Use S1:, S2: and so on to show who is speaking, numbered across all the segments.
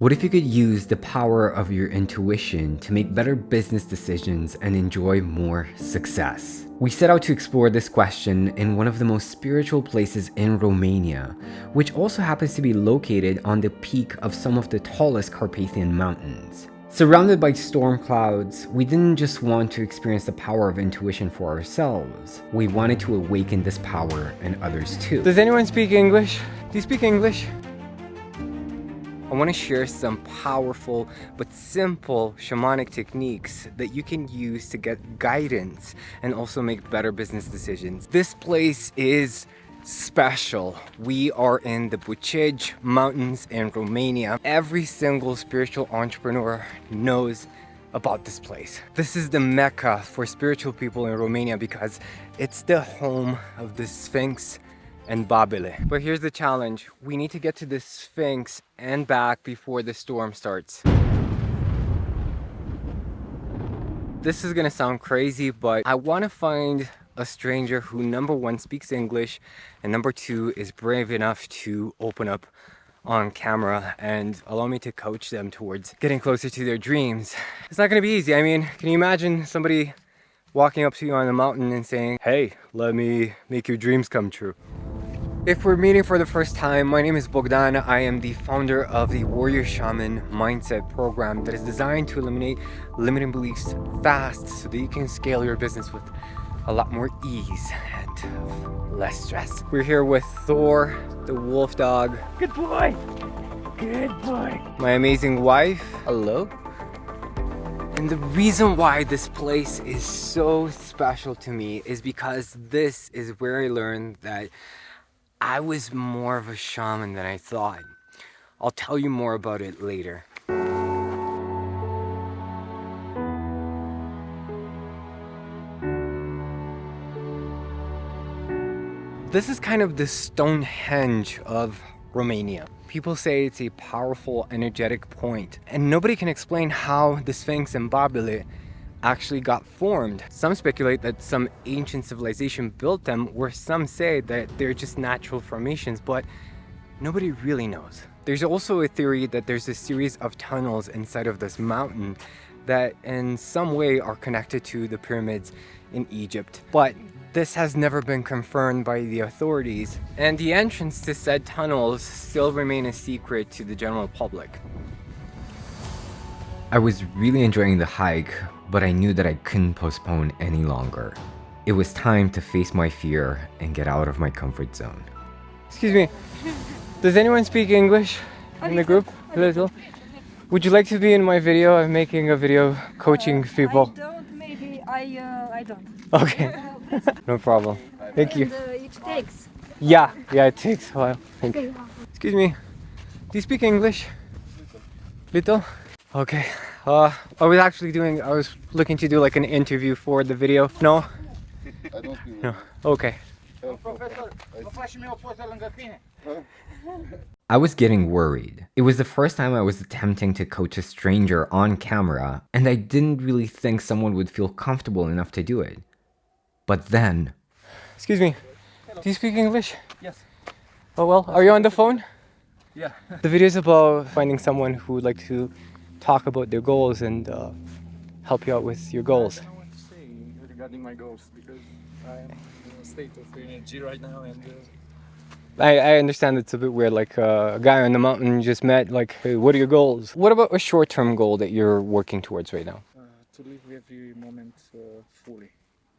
S1: What if you could use the power of your intuition to make better business decisions and enjoy more success? We set out to explore this question in one of the most spiritual places in Romania, which also happens to be located on the peak of some of the tallest Carpathian mountains. Surrounded by storm clouds, we didn't just want to experience the power of intuition for ourselves, we wanted to awaken this power in others too. Does anyone speak English? Do you speak English? I want to share some powerful but simple shamanic techniques that you can use to get guidance and also make better business decisions. This place is special. We are in the Bucegi Mountains in Romania. Every single spiritual entrepreneur knows about this place. This is the Mecca for spiritual people in Romania because it's the home of the Sphinx and Babele. But here's the challenge. We need to get to the Sphinx and back before the storm starts. This is gonna sound crazy, but I want to find a stranger who, number one, speaks English, and number two, is brave enough to open up on camera and allow me to coach them towards getting closer to their dreams. It's not gonna be easy. I mean, can you imagine somebody walking up to you on the mountain and saying, "Hey, let me make your dreams come true"? If we're meeting for the first time, my name is Bogdan. I am the founder of the Warrior Shaman Mindset Program that is designed to eliminate limiting beliefs fast so that you can scale your business with a lot more ease and less stress. We're here with Thor, the wolf dog. Good boy! Good boy! My amazing wife. Hello. And the reason why this place is so special to me is because this is where I learned that I was more of a shaman than I thought. I'll tell you more about it later. This is kind of the Stonehenge of Romania. People say it's a powerful, energetic point, and nobody can explain how the Sphinx and Babele actually got formed. Some speculate that some ancient civilization built them, where some say that they're just natural formations, but nobody really knows. There's also a theory that there's a series of tunnels inside of this mountain that in some way are connected to the pyramids in Egypt, but this has never been confirmed by the authorities, and the entrance to said tunnels still remain a secret to the general public. I was really enjoying the hike, but I knew that I couldn't postpone any longer. It was time to face my fear and get out of my comfort zone. Excuse me, does anyone speak English in the group? A little? Would you like to be in my video? I'm making a video coaching people.
S2: I don't, maybe I don't.
S1: Okay, no problem. Thank you.
S2: And it takes.
S1: Yeah, it takes a while. Thank you. Excuse me, do you speak English? Little? Okay. I was looking to do like an interview for the video. No?
S3: I don't do
S1: No. Okay.
S4: Profesor, vă faci și mie o poză lângă tine.
S1: I was getting worried. It was the first time I was attempting to coach a stranger on camera, and I didn't really think someone would feel comfortable enough to do it. But then... Excuse me, do you speak English?
S4: Yes.
S1: Oh well, are you on the phone?
S4: Yeah.
S1: The video is about finding someone who would like to talk about their goals and help you out with your goals.
S4: I don't know what to say regarding my goals because I am in a state of energy right now, and
S1: I understand it's a bit weird, like a guy on the mountain you just met, like, hey, what are your goals? What about a short-term goal that you're working towards right now?
S4: to live every moment fully.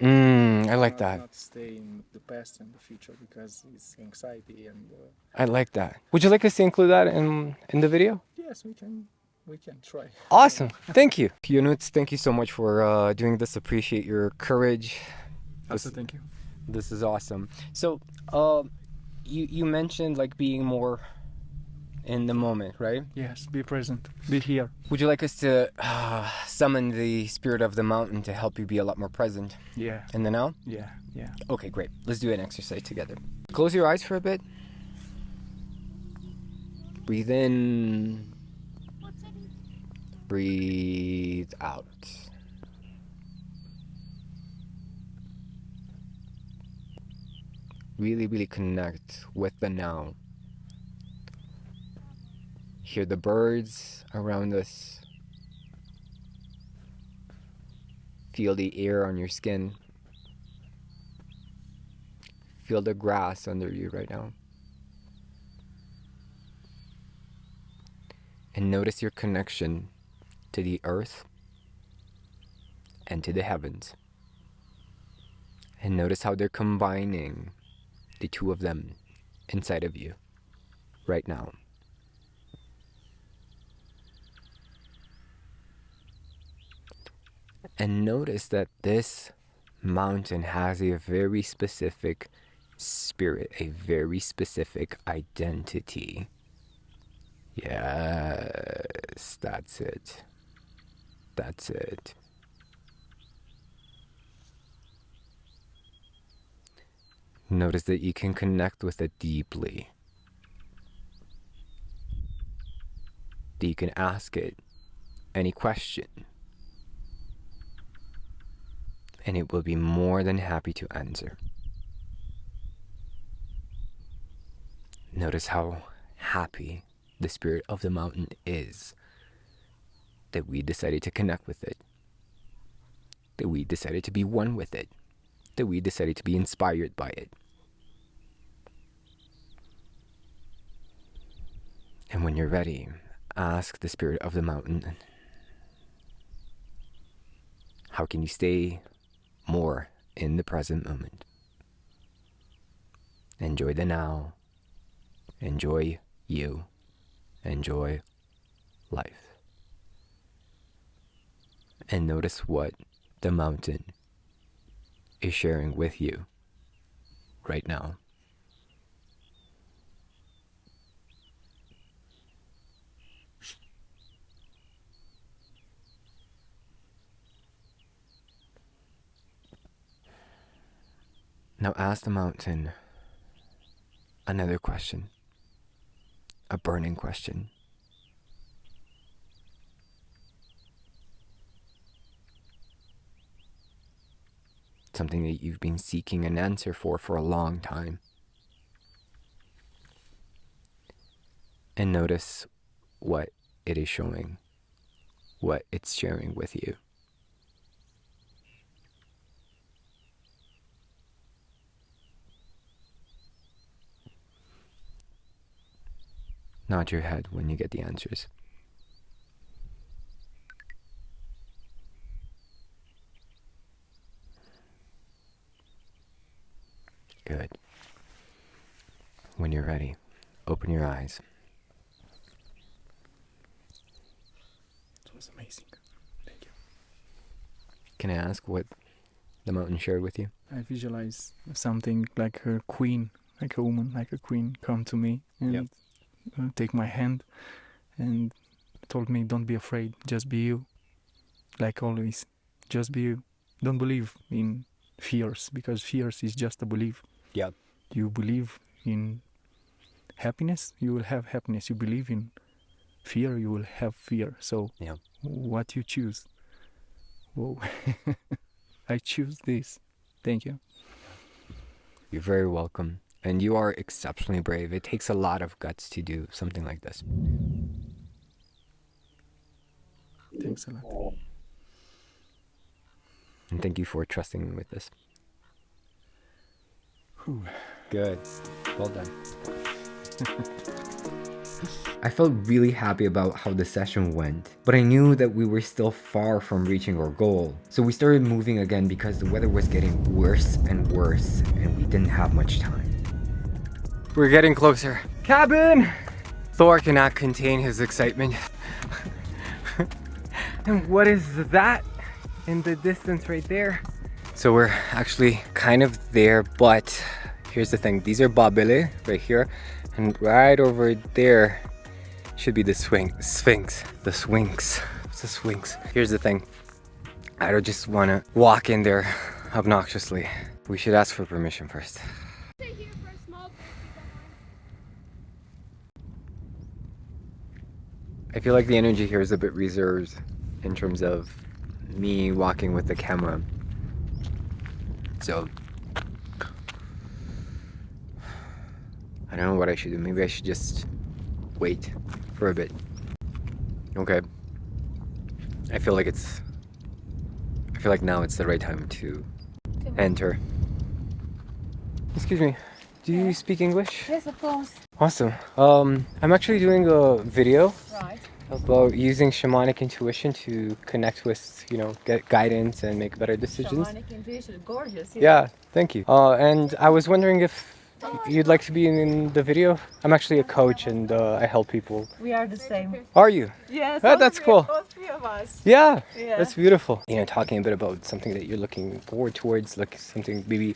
S1: I like that.
S4: Not stay in the past and the future because it's anxiety and.
S1: I like that. Would you like us to include that in the video?
S4: Yes, we can. We can try.
S1: Awesome. Thank you. Ionuț, thank you so much for doing this. Appreciate your courage.
S4: Also, thank you.
S1: This is awesome. So, you mentioned like being more in the moment, right?
S4: Yes, be present. Be here.
S1: Would you like us to summon the spirit of the mountain to help you be a lot more present
S4: Yeah.
S1: in the now?
S4: Yeah. Yeah.
S1: Okay, great. Let's do an exercise together. Close your eyes for a bit. Breathe in. Breathe out. Really, really connect with the now. Hear the birds around us. Feel the air on your skin. Feel the grass under you right now. And notice your connection to the earth and to the heavens. And notice how they're combining the two of them inside of you right now. And notice that this mountain has a very specific spirit, a very specific identity. Yes, that's it. That's it. Notice that you can connect with it deeply. That you can ask it any question. And it will be more than happy to answer. Notice how happy the spirit of the mountain is that we decided to connect with it. That we decided to be one with it. That we decided to be inspired by it. And when you're ready, ask the spirit of the mountain, how can you stay more in the present moment? Enjoy the now. Enjoy you. Enjoy life. And notice what the mountain is sharing with you right now. Now ask the mountain another question, a burning question. Something that you've been seeking an answer for a long time. And notice what it is showing, what it's sharing with you. Nod your head when you get the answers. Good. When you're ready, open your eyes.
S4: It was amazing. Thank you.
S1: Can I ask what the mountain shared with you?
S4: I visualize something like a queen, like a woman, like a queen come to me and take my hand and told me, don't be afraid, just be you. Like always, just be you. Don't believe in fears, because fears is just a belief.
S1: Yep.
S4: You believe in happiness, you will have happiness. You believe in fear, you will have fear. So what you choose? Whoa. I choose this. Thank you.
S1: You're very welcome. And you are exceptionally brave. It takes a lot of guts to do something like this.
S4: Thanks a lot.
S1: And thank you for trusting me with this.
S4: Whew.
S1: Good. Well done. I felt really happy about how the session went, but I knew that we were still far from reaching our goal. So we started moving again because the weather was getting worse and worse, and we didn't have much time. We're getting closer. Cabin! Thor cannot contain his excitement. And what is that in the distance right there? So we're actually kind of there, but here's the thing. These are Babele right here, and right over there should be the Sphinx. The Sphinx. What's the Sphinx? Here's the thing. I don't just want to walk in there obnoxiously. We should ask for permission first. I feel like the energy here is a bit reserved in terms of me walking with the camera. So I don't know what I should do. Maybe I should just wait for a bit. Okay. I feel like now it's the right time to enter. Excuse me, do you speak English?
S2: Yes, of course.
S1: Awesome. I'm actually doing a video
S2: Right.
S1: about using shamanic intuition to connect with, get guidance and make better decisions.
S2: Shamanic intuition, gorgeous.
S1: Yeah, thank you. And I was wondering if you'd like to be in the video. I'm actually a coach and I help people.
S2: We are the same.
S1: Are you?
S2: Yes.
S1: Oh, that's cool.
S2: All three of us.
S1: Yeah,
S2: Yeah.
S1: that's beautiful. Talking a bit about something that you're looking forward towards, like something maybe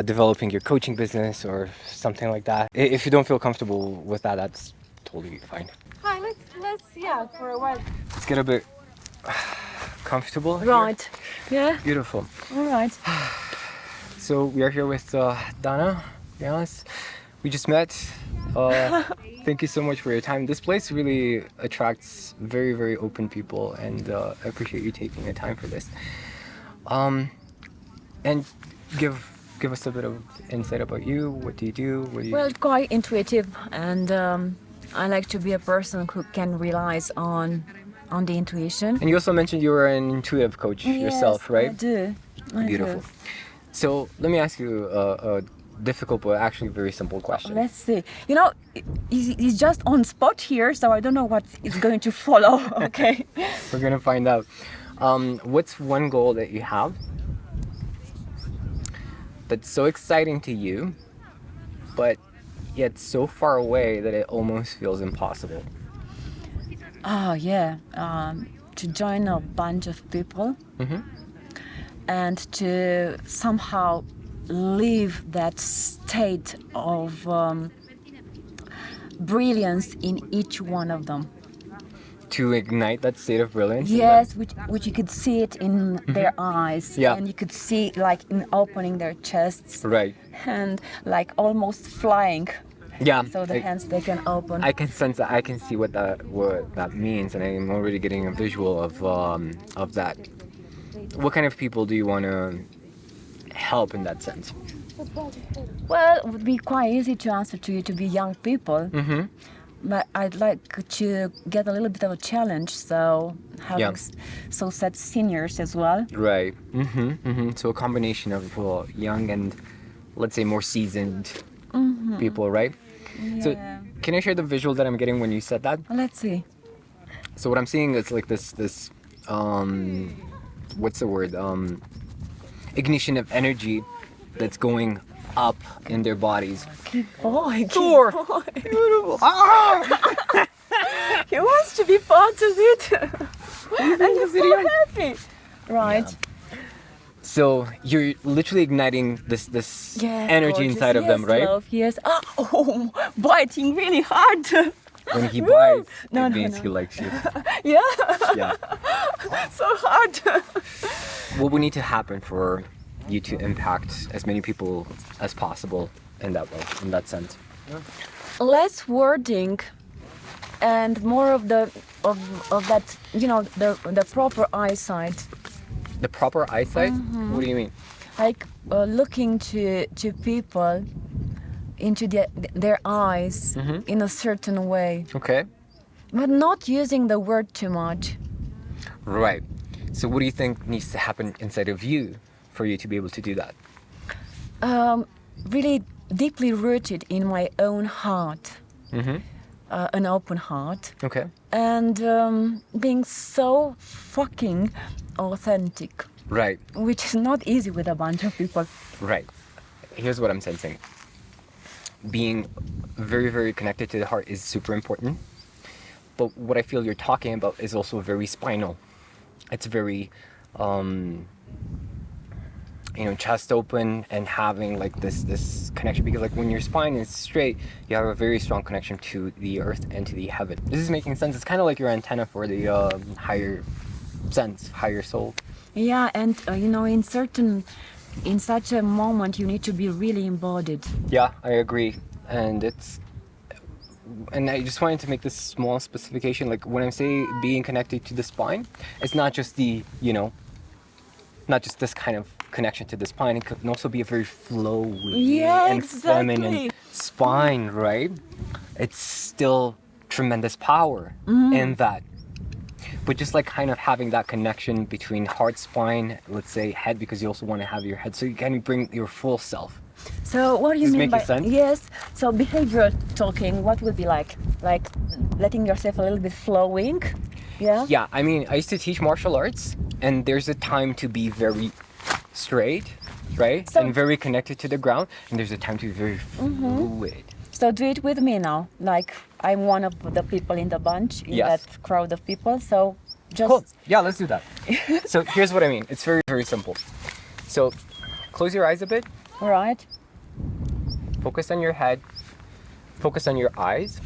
S1: developing your coaching business or something like that. If you don't feel comfortable with that, that's totally fine.
S2: Hi, let's for a while.
S1: Let's get a bit comfortable here.
S2: Right. Yeah.
S1: Beautiful.
S2: All right.
S1: So we are here with Dana, Alice. We just met. Thank you so much for your time. This place really attracts very, very open people, and I appreciate you taking the time for this. And give us a bit of insight about you. What do you do? What do you?
S2: Well, quite intuitive, and I like to be a person who can rely on the intuition.
S1: And you also mentioned you were an intuitive coach yourself,
S2: Yes,
S1: right?
S2: I do. I
S1: Beautiful.
S2: do.
S1: So let me ask you a difficult but actually very simple question.
S2: Let's see. He's just on spot here, so I don't know what is going to follow. Okay.
S1: We're gonna find out. What's one goal that you have that's so exciting to you, but yet so far away that it almost feels impossible?
S2: Oh yeah. To join a bunch of people and to somehow live that state of brilliance in each one of them.
S1: To ignite that state of brilliance?
S2: Yes, which you could see it in their eyes,
S1: Yeah.
S2: and you could see like in opening their chests
S1: Right.
S2: and like almost flying.
S1: Yeah.
S2: So the hands they can open.
S1: I can sense that. I can see what that means, and I'm already getting a visual of that. What kind of people do you want to help in that sense?
S2: Well, it would be quite easy to answer to you to be young people.
S1: Mm-hmm.
S2: But I'd like to get a little bit of a challenge, so having so set seniors as well.
S1: Right. Mm-hmm. Mm-hmm. So a combination of young and, let's say, more seasoned people, right? So can I share the visual that I'm getting when you said that?
S2: Let's see.
S1: So what I'm seeing is like this what's the word? Ignition of energy that's going up in their bodies.
S2: Keep going.
S1: Sure.
S2: Beautiful.
S1: Ah!
S2: He wants to be part of it. And he's so happy. Right.
S1: Yeah. So you're literally igniting this
S2: Yes,
S1: energy
S2: gorgeous.
S1: inside of them,
S2: Yes,
S1: right?
S2: Love, yes. Oh, biting really hard.
S1: When he
S2: Woo!
S1: bites,
S2: No,
S1: it
S2: no,
S1: means
S2: no.
S1: he likes you.
S2: Yeah.
S1: Yeah.
S2: So hard.
S1: What would need to happen for you to impact as many people as possible in that way, in that sense?
S2: Less wording and more of that, the proper eyesight.
S1: The proper eyesight? What do you mean?
S2: Like looking to people into their eyes in a certain way,
S1: Okay.
S2: but not using the word too much.
S1: Right. So what do you think needs to happen inside of you for you to be able to do that?
S2: Really deeply rooted in my own heart, an open heart,
S1: Okay.
S2: and being so fucking authentic,
S1: Right.
S2: which is not easy with a bunch of people.
S1: Right. Here's what I'm sensing. Being very, very connected to the heart is super important. But what I feel you're talking about is also very spinal. It's very, chest open and having like this connection, because like when your spine is straight, you have a very strong connection to the earth and to the heaven. This is making sense. It's kind of like your antenna for the higher sense, higher soul.
S2: Yeah, and in such a moment, you need to be really embodied.
S1: Yeah, I agree. And I just wanted to make this small specification. Like when I say being connected to the spine, it's not just not just this kind of connection to the spine. It can also be a very flowy and feminine spine, right? It's still tremendous power in that. But just like kind of having that connection between heart, spine, let's say head, because you also want to have your head, so you can bring your full self.
S2: So what do you
S1: Does
S2: mean
S1: make
S2: by
S1: sense?
S2: yes? So behavioral talking, what would be like letting yourself a little bit flowing, yeah?
S1: Yeah, I mean, I used to teach martial arts, and there's a time to be very straight, right?
S2: So-
S1: and very connected to the ground, and there's a time to be very fluid.
S2: So do it with me now. Like I'm one of the people in the bunch, in
S1: Yes.
S2: that crowd of people. So just
S1: Cool. Yeah, let's do that. So here's what I mean. It's very, very simple. So close your eyes a bit.
S2: all right.
S1: Focus on your head. Focus on your eyes.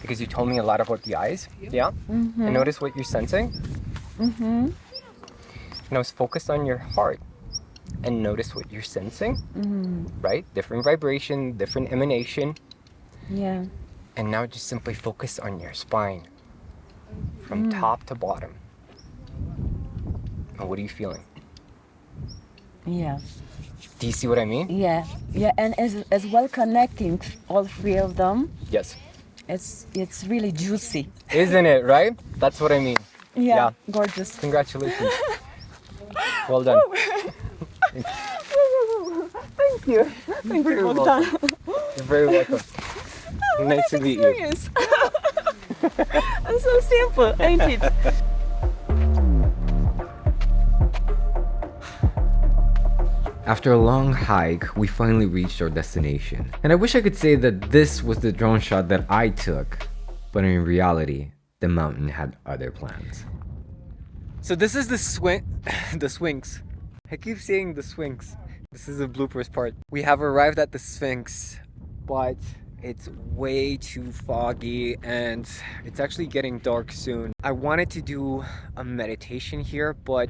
S1: Because you told me a lot about the eyes. Yeah? And notice what you're sensing. Now focus on your heart. And notice what you're sensing. Right? Different vibration, different emanation.
S2: Yeah.
S1: And now just simply focus on your spine. From top to bottom. And what are you feeling?
S2: Yeah.
S1: Do you see what I mean?
S2: Yeah. Yeah. And as well connecting all three of them,
S1: Yes.
S2: it's really juicy.
S1: Isn't it, right? That's what I mean.
S2: Yeah. Gorgeous.
S1: Congratulations. Well done.
S2: Thank you. Thank you for the time.
S1: You're very welcome. Nice to meet you.
S2: Experience. It's so simple, ain't it?
S1: After a long hike, we finally reached our destination. And I wish I could say that this was the drone shot that I took, but in reality, the mountain had other plans. So this is the Sphinx. I keep saying the Sphinx. This is the bloopers part. We have arrived at the Sphinx, but it's way too foggy and it's actually getting dark soon. I wanted to do a meditation here, but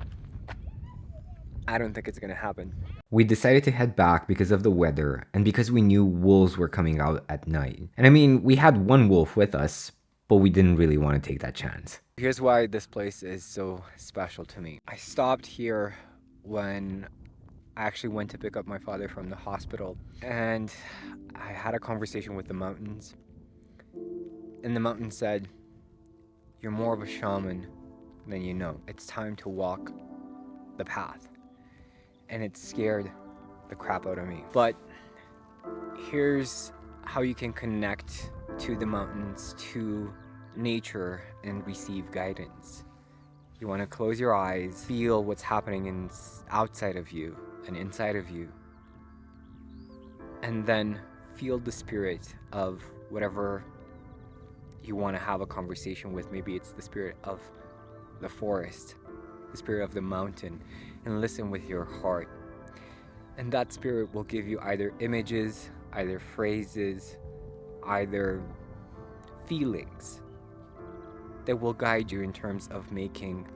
S1: I don't think it's gonna happen. We decided to head back because of the weather and because we knew wolves were coming out at night. And I mean, we had one wolf with us, but we didn't really want to take that chance. Here's why this place is so special to me. I stopped here when I actually went to pick up my father from the hospital, and I had a conversation with the mountains. And the mountain said, "You're more of a shaman than you know. It's time to walk the path." And it scared the crap out of me. But here's how you can connect to the mountains, to nature, and receive guidance. You want to close your eyes, feel what's happening outside of you and inside of you, and then feel the spirit of whatever you want to have a conversation with. Maybe it's the spirit of the forest, the spirit of the mountain, and listen with your heart. And that spirit will give you either images, either phrases, either feelings that will guide you in terms of making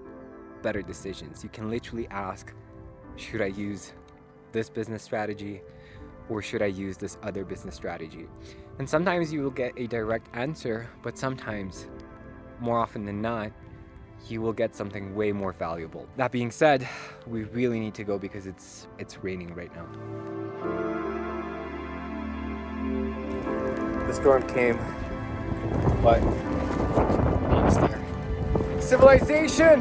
S1: better decisions. You can literally ask, should I use this business strategy or should I use this other business strategy? And sometimes you will get a direct answer, but sometimes, more often than not, you will get something way more valuable. That being said, we really need to go because it's raining right now. The storm came, but almost there. Civilization!